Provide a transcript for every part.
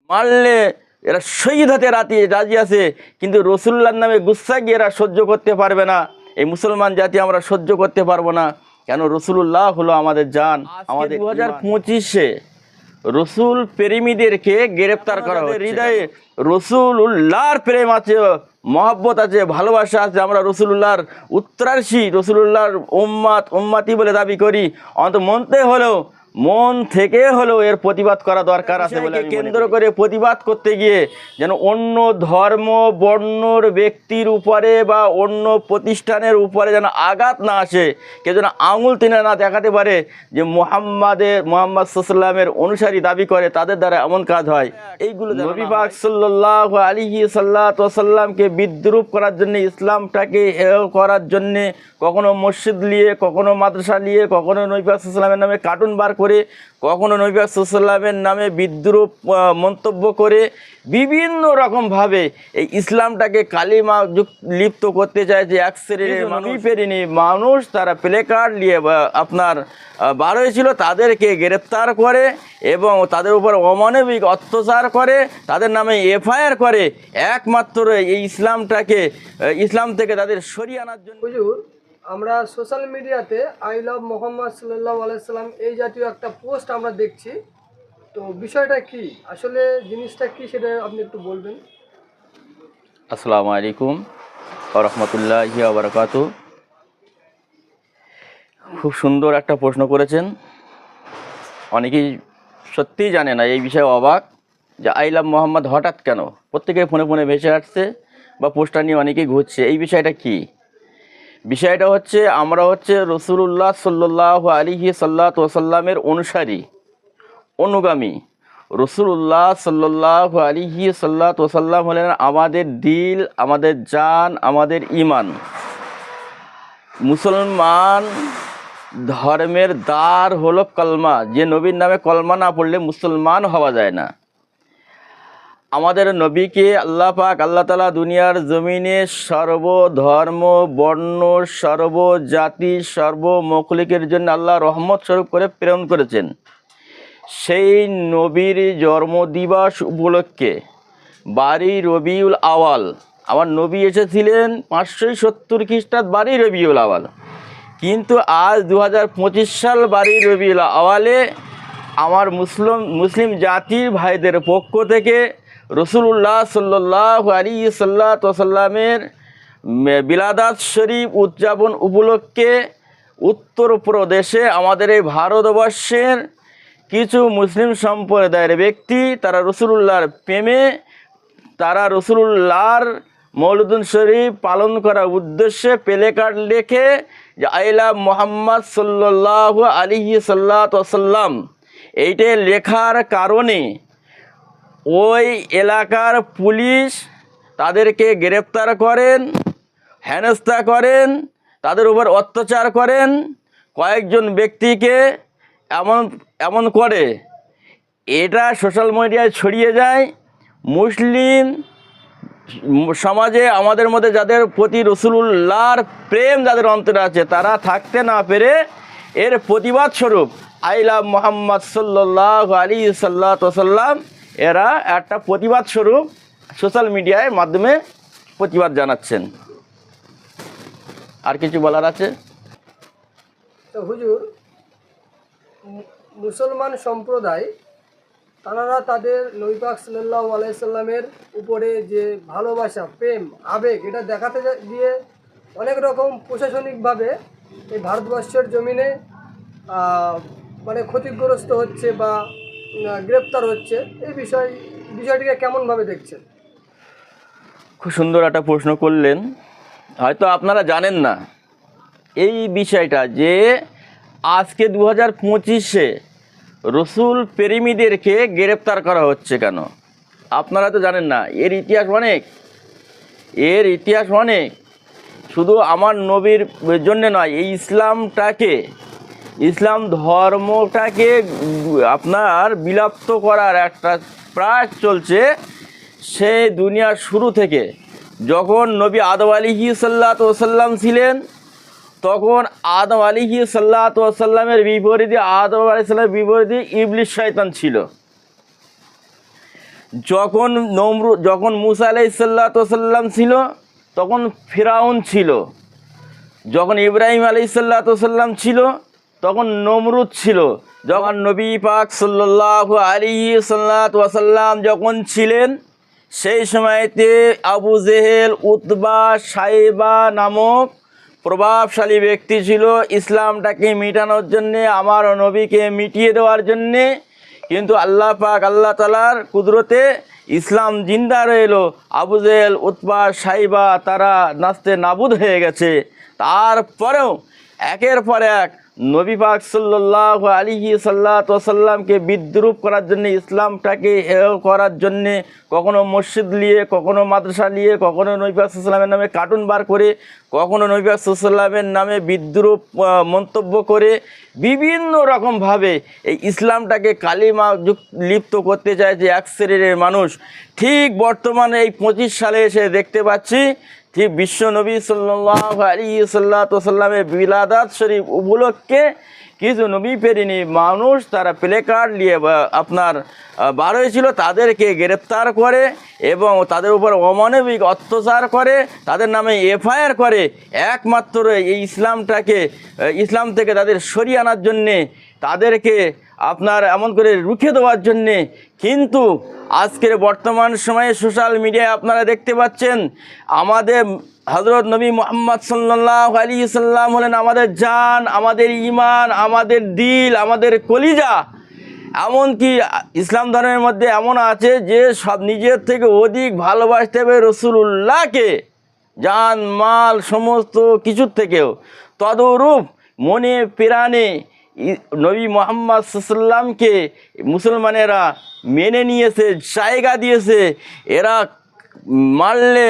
মারলে এরা শহীদ হতে রাজি আছে, কিন্তু রসুল্লাহর নামে গুচ্ছা গিয়ে এরা সহ্য করতে পারবে না। এই মুসলমান জাতি আমরা সহ্য করতে পারবো না, কেন রসুল্লাহ হলো আমাদের জান। আমাদের 2025-এ রসুল প্রেমীদেরকে গ্রেপ্তার করা হচ্ছে। হৃদয়ে রসুল্লাহর প্রেম আছে, মহব্বত আছে, ভালোবাসা আছে, আমরা রসুল্লাহর উত্তরার্থী, রসুল্লাহর উম্মাতি বলে দাবি করি। অন্তত মন থেকে হলেও এর প্রতিবাদ করা দরকার আছে বলে কেন্দ্র করে প্রতিবাদ করতে গিয়ে যেন অন্য ধর্ম বর্ণর ব্যক্তির উপরে বা অন্য প্রতিষ্ঠানের উপরে যেন আঘাত না আসে, কেউ যেন আঙুল টেনে না দেখাতে পারে যে মোহাম্মদ সাল্লামের অনুসারী দাবি করে, তাদের দ্বারা এমন কাজ হয়। এইগুলো নবী পাক সাল্লাল্লাহু আলাইহি সাল্লামকে বিদ্রূপ করার জন্য, ইসলামটাকে হেয় করার জন্যে কখনো মসজিদ নিয়ে, কখনো মাদ্রাসা নিয়ে, কখনো নবী পাক সাল্লামের নামে কার্টুন বার করে, কখনো নবী পাক সাল্লামের নামে বিদ্রূপ মন্তব্য করে বিভিন্ন রকমভাবে এই ইসলামটাকে কালিমা লিপ্ত করতে চাইছে। এক শ্রেণীর মানুষ তারা প্লে কার্ড নিয়ে আপনার বার হয়েছিল, তাদেরকে গ্রেপ্তার করে এবং তাদের উপর অমানবিক অত্যাচার করে, তাদের নামে এফআইআর করে, একমাত্র এই ইসলাম থেকে তাদের সরিয়ে আনার জন্য। হুজুর, আমরা সোশ্যাল মিডিয়াতে আই লাভ মোহাম্মদ সাল্লাল্লাহু আলাইহি সাল্লাম এই জাতীয় একটা পোস্ট আমরা দেখছি, তো বিষয়টা কি, আসলে জিনিসটা কি সেটা আপনি একটু বলবেন? আসসালামু আলাইকুম ওয়া রাহমাতুল্লাহি ওয়া বারাকাতুহু। খুব সুন্দর একটা প্রশ্ন করেছেন। অনেকেই সত্যিই জানে না, এই বিষয়ে অবাক যে আই লাভ মোহাম্মদ হঠাৎ কেন প্রত্যেকে ফোনে ফোনে ভেসে আসছে বা পোস্টার নিয়ে অনেকেই ঘুরছে। এই বিষয়টা কি? বিষয়টা হচ্ছে আমরা রসুলুল্লাহ সাল্লাল্লাহু আলাইহি সাল্লামের অনুগামী। রসুলুল্লাহ সাল্লাল্লাহু আলাইহি সাল্লাম হলেন আমাদের দিল, আমাদের জান, আমাদের ঈমান। মুসলমান ধর্মের দ্বার হলো কলমা। যে নবীর নামে কলমা না পড়লে মুসলমান হওয়া যায় না। আমাদের নবীকে আল্লাহ পাক আল্লাহ তাআলা দুনিয়ার জমিনে সর্বধর্ম বর্ণ সর্বজাতি সর্বমখলুকের জন্য আল্লাহ রহমত স্বরূপ করে প্রেরণ করেছেন। সেই নবীর জন্মদিবস উপলক্ষে 12 রবিউল আওয়াল, আমার নবী এসেছিলেন 570 খ্রিস্টাব্দ 12 রবিউল আওয়াল, কিন্তু আজ 2025 সাল 12 রবিউল আওয়ালে আমার মুসলিম জাতির ভাইদের পক্ষ থেকে রসুলুল্লাহ সাল্লাল্লাহু আলাইহি সাল্লামের বিলাদাত শরীফ উদযাপন উপলক্ষে উত্তরপ্রদেশে আমাদের এই ভারতবর্ষের কিছু মুসলিম সম্প্রদায়ের ব্যক্তি, তারা রসুলুল্লাহর প্রেমে, তারা রসুলুল্লাহর মৌলুদুন শরীফ পালন করার উদ্দেশ্যে প্লে কার্ড লেখে যে আই লাভ মোহাম্মদ সাল্লাল্লাহু আলাইহি সাল্লাম, এইটা লেখার কারণে ওই এলাকার পুলিশ তাদেরকে গ্রেপ্তার করেন, হেনস্থা করেন, তাদের উপর অত্যাচার করেন, কয়েকজন ব্যক্তিকে এমন করে। এটা সোশ্যাল মিডিয়ায় ছড়িয়ে যায়। মুসলিম সমাজে আমাদের মধ্যে যাদের প্রতি রসুলুল্লাহর প্রেম যাদের অন্তরে আছে, তারা থাকতে না পেরে এর প্রতিবাদ স্বরূপ আই লাভ মোহাম্মদ সাল্লাল্লাহু আলাইহি সাল্লাম এরা একটা প্রতিবাদ স্বরূপ সোশ্যাল মিডিয়ার মাধ্যমে প্রতিবাদ জানাচ্ছেন। আর কিছু বলার আছে? তো হুজুর, মুসলমান সম্প্রদায় তারা তাদের নবী পাক সাল্লাল্লাহু আলাইহি সাল্লামের উপরে যে ভালোবাসা, প্রেম, আবেগ, এটা দেখাতে গিয়ে অনেক রকম প্রশাসনিকভাবে এই ভারতবর্ষের জমিনে মানে ক্ষতিগ্রস্ত হচ্ছে বা গ্রেপ্তার হচ্ছে। এই বিষয়টিকে কেমনভাবে দেখছেন? খুব সুন্দর একটা প্রশ্ন করলেন। হয়তো আপনারা জানেন না এই বিষয়টা, যে আজকে 2025-এ রসুল প্রেমীদেরকে গ্রেপ্তার করা হচ্ছে কেন। আপনারা তো জানেন না। এর ইতিহাস অনেক। শুধু আমার নবীর জন্য নয়, এই ইসলাম ধর্মটাকে আপনার বিলুপ্ত করার একটা প্রয়াস চলছে। সে দুনিয়ার শুরু থেকে, যখন নবী আদম আলাইহিস সাল্লাম ছিলেন, তখন আদম আলাইহিস সাল্লামের বিপরীতে, আদম আলাইহিস সাল্লামের বিপরীতে ইবলিস শয়তান ছিল। যখন মুসা আলাইহিসসালাম ছিল তখন ফিরাউন ছিল, যখন ইব্রাহিম আলাইহিসসালাম ছিল তখন নমরুদ ছিল, যখন নবী পাক সাল্লাল্লাহু আলাইহি ওয়াসাল্লাম যখন ছিলেন সেই সময়তে আবু জেহেল, উতবা, সাইবা নামক প্রভাবশালী ব্যক্তি ছিল ইসলামটাকে মিটানোর জন্যে, আমার নবীকে মিটিয়ে দেওয়ার জন্যে। কিন্তু আল্লাহ পাক আল্লাহ তাআলার কুদরতে ইসলাম জিন্দা রইল। আবু জেহেল, উতবা, সাইবা তারা নাস্তে নাবুদ হয়ে গেছে। তারপরেও একের পর এক নবী পাক সাল্লাল্লাহু আলাইহি ওয়াসাল্লামকে বিদ্রূপ করার জন্যে, ইসলামটাকে হেয় করার জন্যে কখনো মসজিদ নিয়ে, কখনো মাদ্রাসা নিয়ে, কখনো নবী পাক সাল্লামের নামে কার্টুন বার করে, কখনো নবী পাক সাল্লামের নামে বিদ্রূপ মন্তব্য করে বিভিন্ন রকমভাবে এই ইসলামটাকে কালিমা লিপ্ত করতে চাইছে এক শ্রেণীর মানুষ। ঠিক বর্তমানে এই 25 সালে এসে দেখতে পাচ্ছি ঠিক বিশ্ব নবী সাল্লাল্লাহু আলাইহি ওয়াসাল্লামের বিলাদাত শরীফ উপলক্ষে কিছু নবী পেরিনি মানুষ তারা প্লে কার্ড নিয়ে আপনার বার হয়েছিল, তাদেরকে গ্রেপ্তার করে এবং তাদের উপর অমানবিক অত্যাচার করে, তাদের নামে এফআইআর করে একমাত্র এই ইসলাম থেকে তাদের সরিয়ে আনার জন্যে, তাদেরকে আপনার এমন করে রুখে দেওয়ার জন্যে। কিন্তু আজকের বর্তমান সময়ে সোশ্যাল মিডিয়ায় আপনারা দেখতে পাচ্ছেন আমাদের হযরত নবী মুহাম্মদ সাল্লাল্লাহু আলাইহি ওয়াসাল্লাম হলেন আমাদের জান, আমাদের ঈমান, আমাদের দিল, আমাদের কলিজা। এমনকি ইসলাম ধর্মের মধ্যে এমন আছে যে সব নিজের থেকে অধিক ভালোবাসতে হবে রাসূলুল্লাহকে, জান মাল সমস্ত কিছুর থেকেও। তদরূপ মনে প্রাণে নবী মুহাম্মদ সাল্লাল্লাহকে মুসলমানেরা মেনে নিয়েছে, জায়গা দিয়েছে। এরা মারলে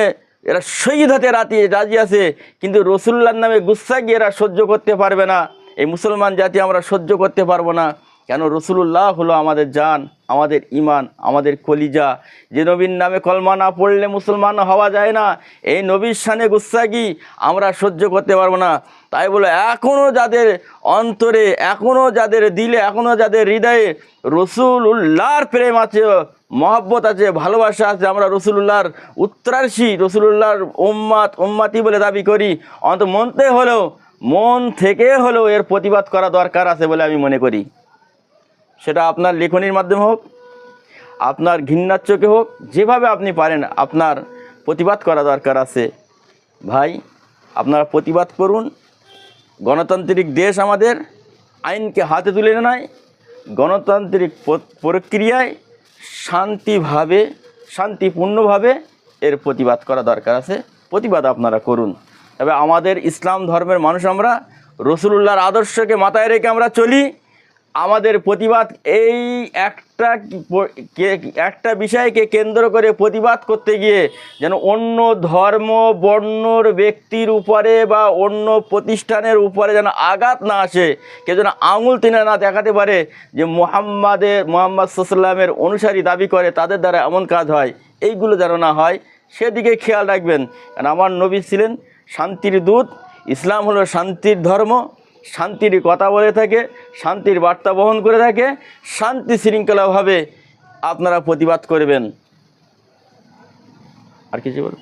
এরা শহীদ হতে রাজি আছে, কিন্তু রসুল্লাহর নামে গুচ্ছা গিয়ে এরা সহ্য করতে পারবে না। এই মুসলমান জাতি আমরা সহ্য করতে পারবো না। কেন? রসুলুল্লাহ হলো আমাদের জান, আমাদের ঈমান, আমাদের কলিজা। যে নবীর নামে কলমা না পড়লে মুসলমান হওয়া যায় না, এই নবীর শানে গুস্তাগি আমরা সহ্য করতে পারবো না। তাই বলে এখনও যাদের অন্তরে, এখনও যাদের দিলে, এখনও যাদের হৃদয়ে রসুলুল্লাহর প্রেম আছে, মহব্বত আছে, ভালোবাসা আছে, আমরা রসুলুল্লাহর উত্তরার্থী, রসুলুল্লাহর উম্মাতি বলে দাবি করি, অন্তত মন থেকে হলেও এর প্রতিবাদ করা দরকার আছে বলে আমি মনে করি। সেটা আপনার লেখনীর মাধ্যমে হোক, আপনার ঘৃণার চোখে হোক, যেভাবে আপনি পারেন আপনার প্রতিবাদ করা দরকার আছে। ভাই, আপনারা প্রতিবাদ করুন। গণতান্ত্রিক দেশ আমাদের, আইনকে হাতে তুলে নেয়, গণতান্ত্রিক প্রক্রিয়ায় শান্তিপূর্ণভাবে এর প্রতিবাদ করা দরকার আছে। প্রতিবাদ আপনারা করুন। তবে আমাদের ইসলাম ধর্মের মানুষ আমরা রসুলুল্লাহর আদর্শকে মাথায় রেখে আমরা চলি। আমাদের প্রতিবাদ এই একটা বিষয়কে কেন্দ্র করে প্রতিবাদ করতে গিয়ে যেন অন্য ধর্ম বর্ণর ব্যক্তির উপরে বা অন্য প্রতিষ্ঠানের উপরে যেন আঘাত না আসে, কেউ যেন আঙুল টেনে না দেখাতে পারে যে মুহাম্মদ সাল্লামের অনুসারী দাবি করে তাদের দ্বারা এমন কাজ হয়, এইগুলো যেন না হয় সেদিকে খেয়াল রাখবেন। কারণ আমার নবী ছিলেন শান্তির দূত। ইসলাম হলো শান্তির ধর্ম, শান্তির কথা বলে থাকে, শান্তির বার্তা বহন করে থাকে। শান্তি শৃঙ্খলাভাবে আপনারা প্রতিবাদ করবেন। আর কিছু বলুন?